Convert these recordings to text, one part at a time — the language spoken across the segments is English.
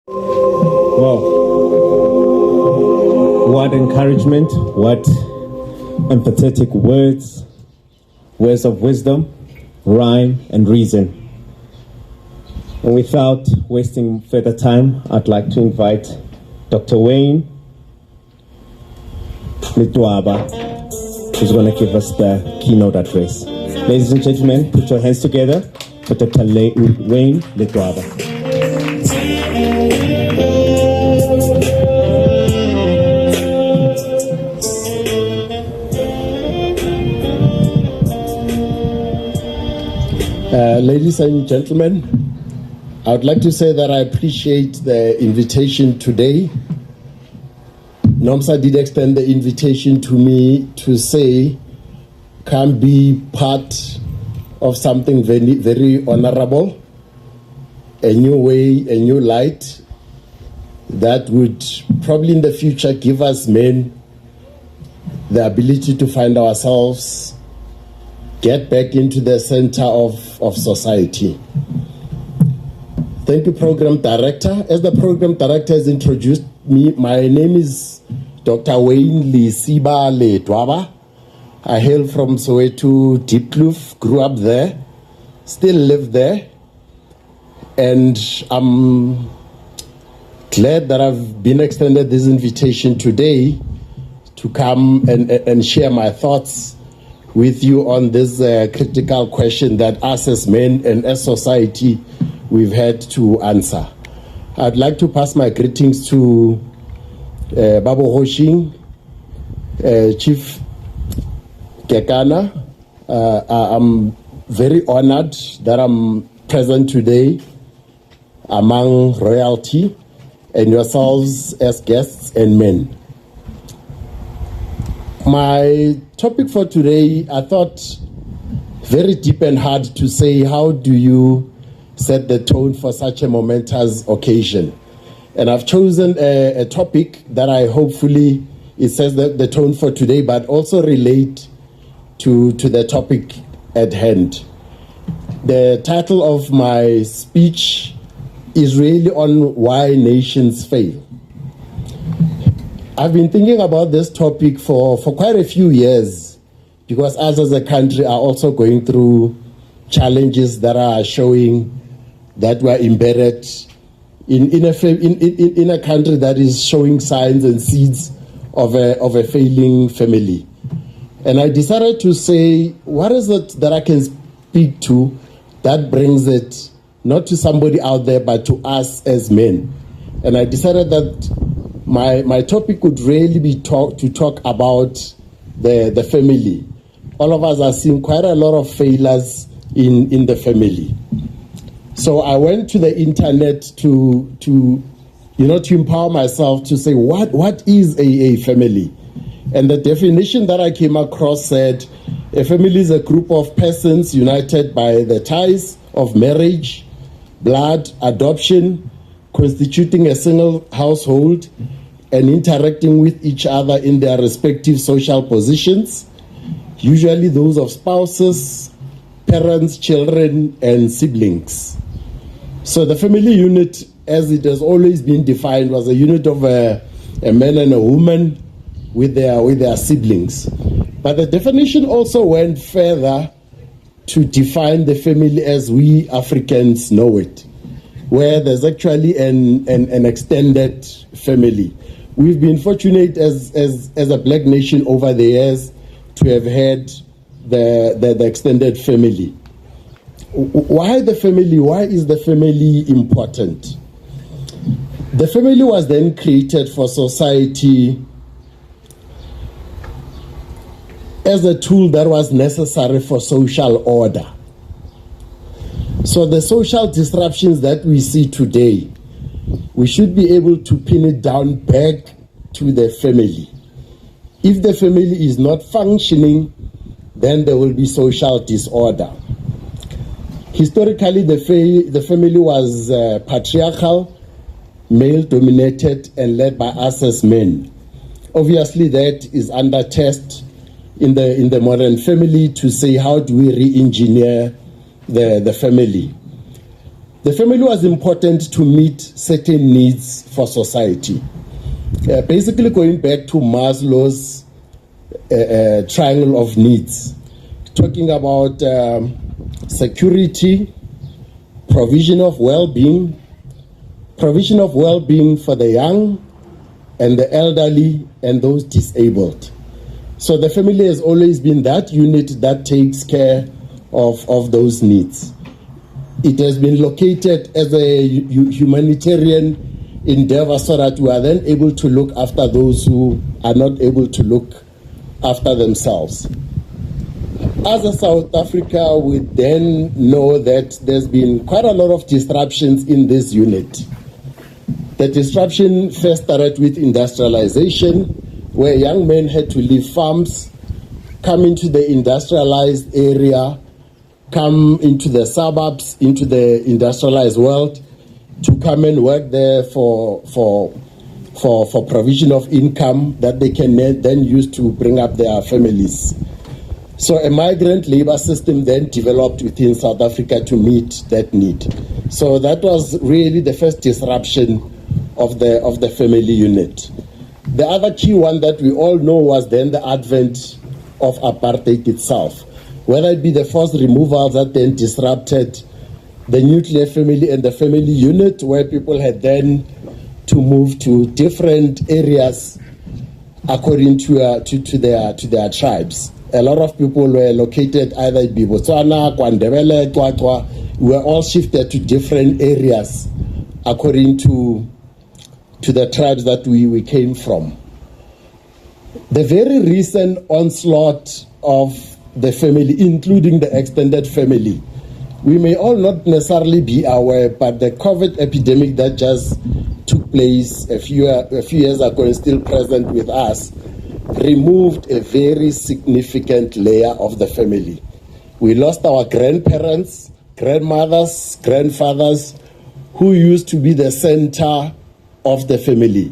Wow. What encouragement, what empathetic words of wisdom, rhyme, and reason. And without wasting further time, I'd like to invite Dr. Wayne Letoaba, who's going to give us the keynote address. Ladies and gentlemen, put your hands together for Dr. Wayne Letoaba. Ladies and gentlemen, I would like to say that I appreciate the invitation today. NOMSA did extend the invitation to me to say, come be part of something very, very honorable, a new way, a new light that would probably in the future give us men the ability to find ourselves, get back into the center of society. Thank you, Program Director. As the Program Director has introduced me, my name is Dr. Wayne Letoaba. I hail from Soweto, Diepkloof, grew up there, still live there, and I'm glad that I've been extended this invitation today to come and share my thoughts with you on this critical question that us as men and as society we've had to answer. I'd like to pass my greetings to Babo Hoshing, Chief Kekana. I'm very honored that I'm present today among royalty and yourselves as guests and men. My topic for today, I thought very deep and hard to say, how do you set the tone for such a momentous occasion? And I've chosen a topic that I hopefully it sets the tone for today, but also relate to the topic at hand. The title of my speech is really on why nations fail. I've been thinking about this topic for quite a few years because us as a country are also going through challenges that are showing that we're embedded in a country that is showing signs and seeds of a failing family. And I decided to say, what is it that I can speak to that brings it not to somebody out there but to us as men? And I decided that my topic would really be to talk about the family. All of us are seeing quite a lot of failures in the family. So I went to the internet to empower myself to say what is a family. And the definition that I came across said a family is a group of persons united by the ties of marriage, blood, adoption, constituting a single household and interacting with each other in their respective social positions, usually those of spouses, parents, children, and siblings. So the family unit, as it has always been defined, was a unit of a man and a woman with their siblings. But the definition also went further to define the family as we Africans know it, where there's actually an extended family. We've been fortunate as a black nation over the years to have had the extended family. Why the family? Why is the family important? The family was then created for society as a tool that was necessary for social order. So the social disruptions that we see today, we should be able to pin it down back to the family. If the family is not functioning, then there will be social disorder. Historically, the family was patriarchal, male-dominated, and led by us as men. Obviously, that is under test in the modern family to say, how do we re-engineer the family? The family was important to meet certain needs for society. Basically going back to Maslow's triangle of needs, talking about security, provision of well-being for the young and the elderly and those disabled. So the family has always been that unit that takes care of those needs. It has been located as a humanitarian endeavor so that we are then able to look after those who are not able to look after themselves. As a South Africa, we then know that there's been quite a lot of disruptions in this unit. The disruption first started with industrialization, where young men had to leave farms, come into the industrialized area, come into the suburbs, into the industrialized world, to come and work there for provision of income that they can then use to bring up their families. So a migrant labor system then developed within South Africa to meet that need. So that was really the first disruption of the family unit. The other key one that we all know was then the advent of apartheid itself, whether it be the forced removals that then disrupted the nuclear family and the family unit, where people had then to move to different areas according to their tribes. A lot of people were located either in Botswana, KwaNdebele, Xwachwa, were all shifted to different areas according to the tribes that we came from. The very recent onslaught of the family, including the extended family, we may all not necessarily be aware, but the COVID epidemic that just took place a few years ago and still present with us, removed a very significant layer of the family. We lost our grandparents, grandmothers, grandfathers, who used to be the center of the family.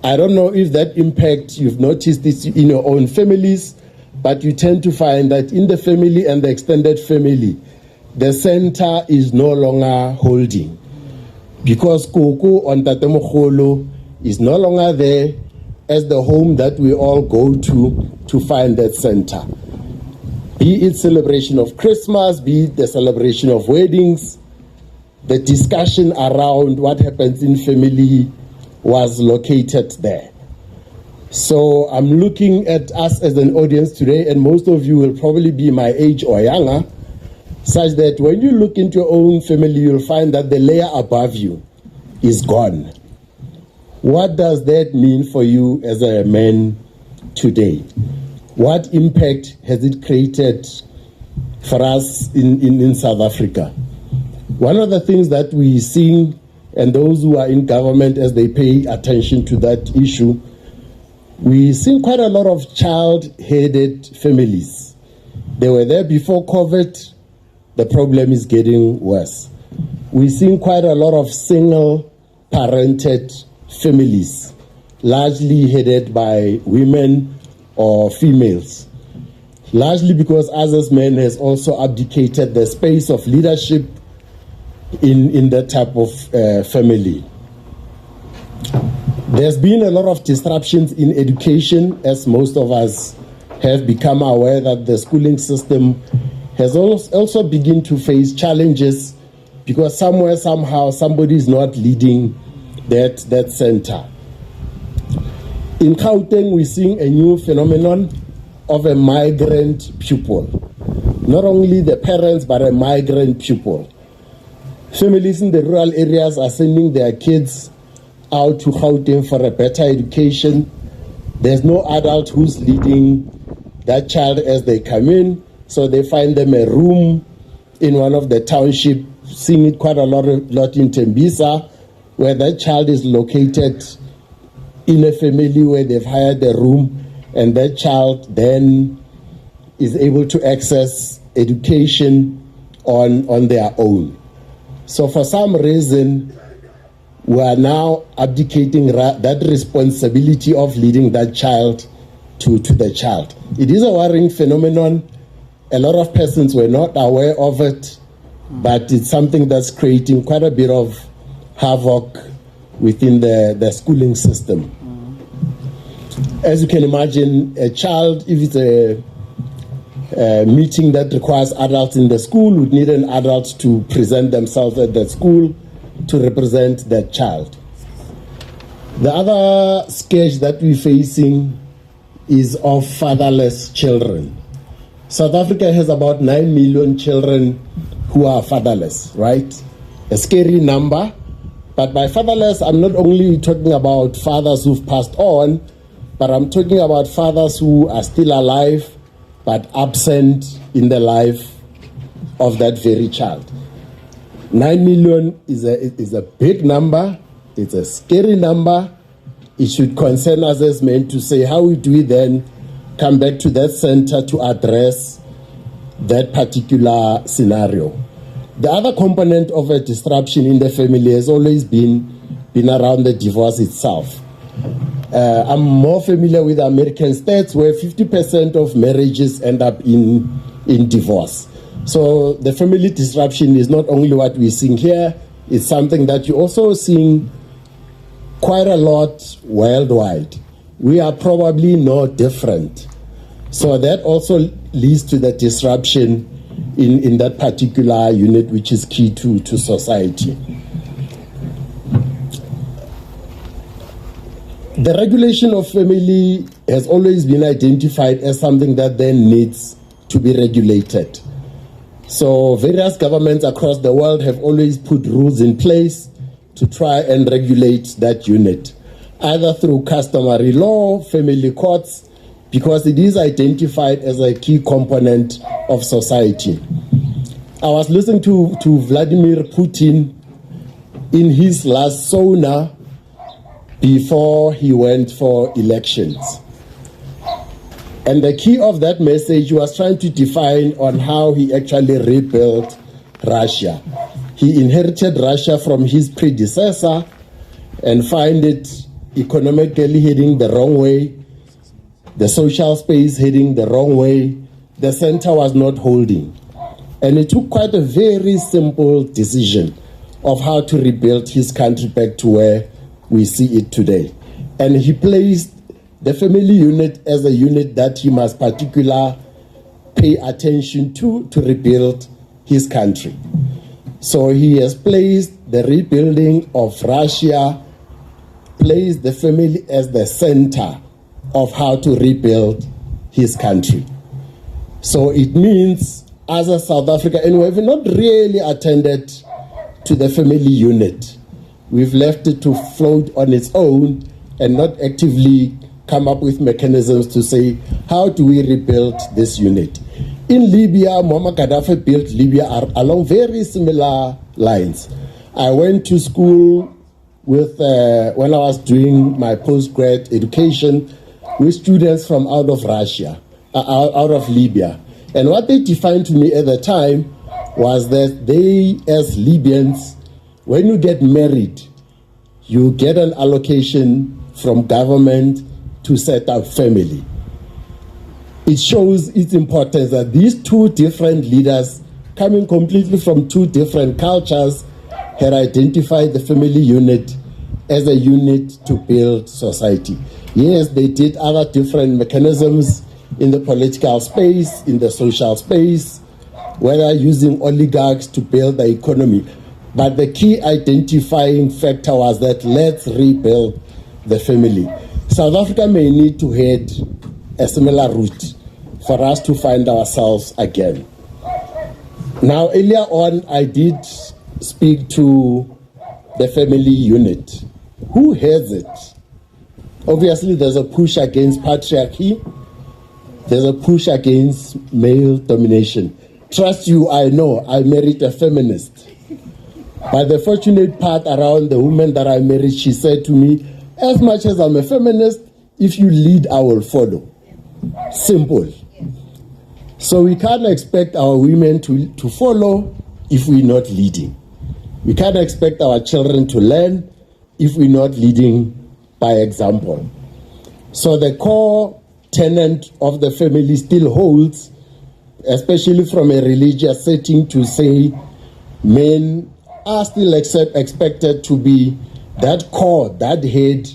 I don't know if that impact, you've noticed this in your own families, but you tend to find that in the family and the extended family, the center is no longer holding. Because Koko on Tatemogolo is no longer there as the home that we all go to find that center. Be it celebration of Christmas, be it the celebration of weddings, the discussion around what happens in family was located there. So I'm looking at us as an audience today, and most of you will probably be my age or younger, such that when you look into your own family, you'll find that the layer above you is gone. What does that mean for you as a man today? What impact has it created for us in South Africa? One of the things that we see, and those who are in government as they pay attention to that issue, we see quite a lot of child-headed families. They were there before COVID. The problem is getting worse. We've seen quite a lot of single-parented families, largely headed by women or females, largely because us as men has also abdicated the space of leadership in that type of family. There's been a lot of disruptions in education, as most of us have become aware that the schooling system has also begun to face challenges because somewhere, somehow, somebody is not leading that center. In Gauteng, we're seeing a new phenomenon of a migrant pupil. Not only the parents, but a migrant pupil. Families in the rural areas are sending their kids out to Gauteng for a better education. There's no adult who's leading that child as they come in, so they find them a room in one of the townships, seeing it quite a lot in Tembisa, where that child is located in a family where they've hired a room, and that child then is able to access education on their own. So for some reason, we are now abdicating that responsibility of leading that child to the child. It is a worrying phenomenon. A lot of persons were not aware of it, but it's something that's creating quite a bit of havoc within the schooling system. As you can imagine, a child, if it's a meeting that requires adults in the school, would need an adult to present themselves at the school to represent that child. The other scourge that we're facing is of fatherless children. South Africa has about 9 million children who are fatherless, right? A scary number. But by fatherless, I'm not only talking about fathers who've passed on, but I'm talking about fathers who are still alive but absent in the life of that very child. 9 million is a big number. It's a scary number. It should concern us as men to say, how do we then come back to that center to address that particular scenario? The other component of a disruption in the family has always been around the divorce itself. I'm more familiar with American states where 50% of marriages end up in divorce. So the family disruption is not only what we're seeing here, it's something that you're also seeing quite a lot worldwide. We are probably no different. So that also leads to the disruption in that particular unit, which is key to society. The regulation of family has always been identified as something that then needs to be regulated. So various governments across the world have always put rules in place to try and regulate that unit, either through customary law, family courts, because it is identified as a key component of society. I was listening to Vladimir Putin in his last sauna before he went for elections. And the key of that message was trying to define on how he actually rebuilt Russia. He inherited Russia from his predecessor and find it economically heading the wrong way, the social space heading the wrong way, the center was not holding. And it took quite a very simple decision of how to rebuild his country back to where we see it today. And he placed the family unit as a unit that he must particularly pay attention to rebuild his country. So he has placed the rebuilding of Russia, placed the family as the center of how to rebuild his country. So it means, as a South Africa, and we've not really attended to the family unit. We've left it to float on its own and not actively come up with mechanisms to say, how do we rebuild this unit? In Libya, Muammar Gaddafi built Libya along very similar lines. I went to school with, when I was doing my postgrad education, with students from out of Russia, out of Libya. And what they defined to me at the time was that they, as Libyans, when you get married, you get an allocation from government to set up family. It shows its importance that these two different leaders, coming completely from two different cultures, had identified the family unit as a unit to build society. Yes, they did other different mechanisms in the political space, in the social space, whether using oligarchs to build the economy. But the key identifying factor was that let's rebuild the family. South Africa may need to head a similar route for us to find ourselves again. Now, earlier on, I did speak to the family unit. Who has it? Obviously, there's a push against patriarchy. There's a push against male domination. Trust you, I know, I married a feminist. But the fortunate part around the woman that I married, she said to me, as much as I'm a feminist, if you lead, I will follow. Simple. So we can't expect our women to follow if we're not leading. We can't expect our children to learn if we're not leading by example. So the core tenet of the family still holds, especially from a religious setting, to say men are still expected to be that core, that head